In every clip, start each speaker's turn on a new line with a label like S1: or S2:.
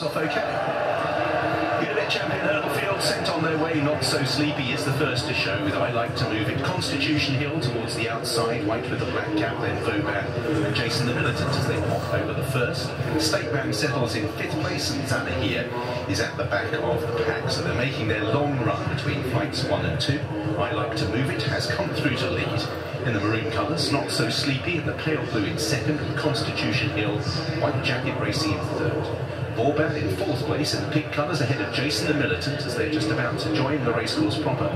S1: Off okay. Unibet champion Hurdle Field sent on their way. Not So Sleepy is the first to show with I Like to Move It. Constitution Hill towards the outside, white with a black cap, then Vauban and Jason the Militant as they hop over the first. State Man settles in 5th place and Zana here is at the back of the pack. So they're making their long run between flights 1 and 2. I Like to Move It has come through to lead in the maroon colours. Not So Sleepy in the pale blue in 2nd, and Constitution Hill, white jacket racing in 3rd. Vauban in 4th place in the pink colours ahead of Jason the Militant as they're just about to join the racecourse proper.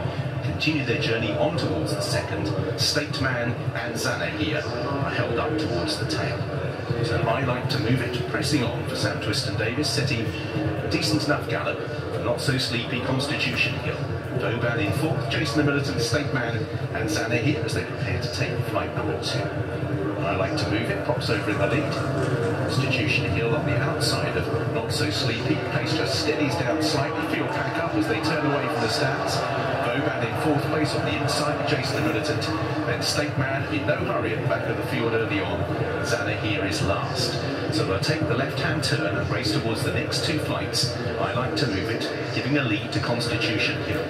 S1: Continue their journey on towards the 2nd. State Man and Zana here are held up towards the tail. So I Like to Move It, pressing on for Sam Twiston Davis, setting a decent enough gallop. Not So Sleepy, Constitution Hill. Vauban in 4th, Jason the Militant, State Man and Zana here as they prepare to take flight number 2. I Like to Move It, pops over in the lead. Constitution Hill on the outside of Not So Sleepy. Pace just steadies down slightly. Field pack up as they turn away from the stands. Vauban in 4th place on the inside of Jason the Militant. Then State Man in no hurry at the back of the field early on. Zana here is last. So they'll take the left-hand turn and race towards the next 2 flights. I Like to Move It, giving a lead to Constitution Hill.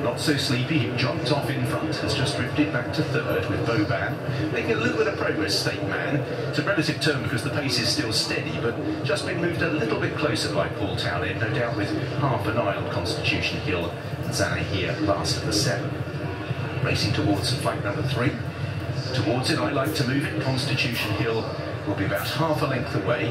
S1: Not So Sleepy, who jumped off in front, has just drifted back to 3rd with Vauban. Making a little bit of progress, State Man. It's a relative term because the pace is still steady, but just been moved a little bit closer by Paul Townend, no doubt with half an eye on Constitution Hill. Zana here, last of the 7. Racing towards flight number 3. Towards it, I Like to Move It. Constitution Hill will be about half a length away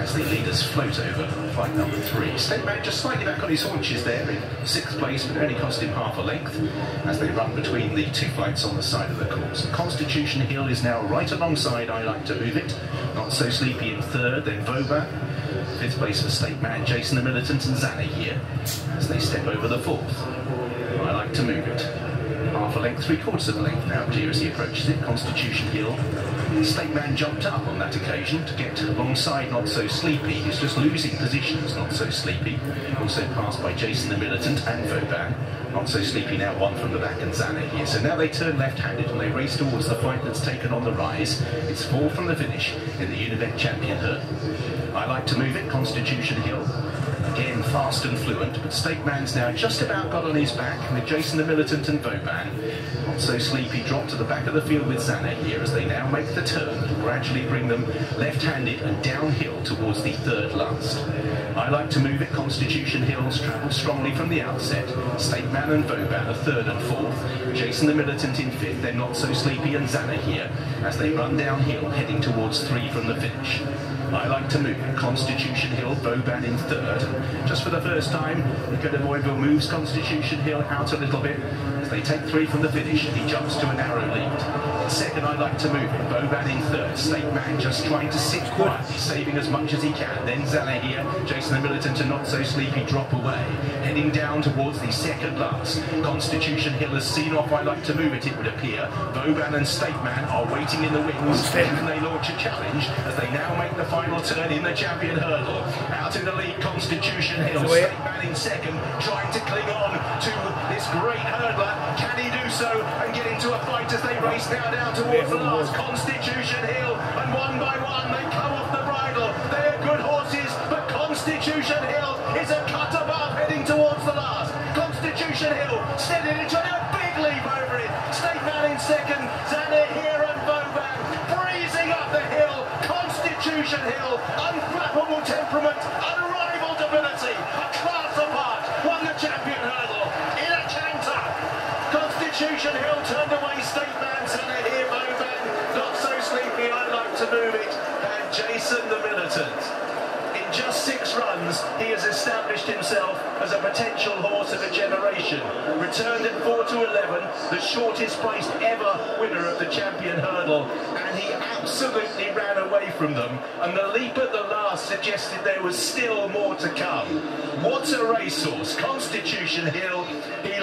S1: as the leaders float over flight number 3. State Man just slightly back on his haunches there in 6th place, but only cost him half a length as they run between the 2 flights on the side of the course. Constitution Hill is now right alongside I Like to Move It. Not So Sleepy in 3rd, then Vauban. 5th place for State Man, Jason the Militant and Zana here as they step over the 4th. I Like to Move It. Half a length, 3/4 of a length now clear as he approaches it. Constitution Hill. State Man jumped up on that occasion to get alongside Not So Sleepy. He's just losing positions, Not So Sleepy. Also passed by Jason the Militant and Vauban. Not So Sleepy now 1 from the back and Zana here. So now they turn left-handed and they race towards the flight that's taken on the rise. It's 4 from the finish in the Unibet champion hurdle. I Like to Move It, Constitution Hill. Again, fast and fluent, but State Man's now just about got on his back with Jason the Militant and Vauban. Not So Sleepy dropped to the back of the field with Zana here as they now make the turn and gradually bring them left-handed and downhill towards the 3rd last. I Like to Move It, Constitution Hill's travelled strongly from the outset. State Man and Vauban are 3rd and 4th. Jason the Militant in 5th, then Not So Sleepy and Zana here as they run downhill heading towards 3 from the finish. I Like to Move It, Constitution Hill, Vauban in 3rd. Just for the first time, Nicola Boinville moves Constitution Hill out a little bit as they take 3 from the finish and he jumps to a narrow lead. In 2nd, I Like to Move It, Vauban in 3rd. State Man just trying to sit quietly, saving as much as he can. Then Zana here, Jason the Militant and Not So Sleepy drop away, heading down towards the 2nd last. Constitution Hill has seen off I Like to Move It, it would appear. Vauban and State Man are waiting in the wings. Can they launch a challenge as they now make the final turn in the champion hurdle? Out in the lead, Constitution Hill. State Man in 2nd, trying to cling on to this great hurdler. Can he do so and get into a fight as they race now down towards the last? Constitution Hill, and one by one they come off the bridle. They are good horses, but Constitution Hill is a cut above heading towards the last. Constitution Hill steadied it, trying a big leap over it. State Man in 2nd, Zana here and Vauban breezing up the hill. Constitution Hill, unflappable temperament, unrivaled ability, a class apart, won the champion hurdle in a canter. Constitution Hill turned away State Man, Zana here, Vauban, Not So Sleepy, I Like to Move It, and Jason the Militant. In just 6 runs, he has established himself as a potential horse of a generation. Returned at 4 to 11, the shortest placed ever winner of the champion hurdle, and he absolutely ran away from them, and the leap at the last suggested there was still more to come. What a racehorse, Constitution Hill. He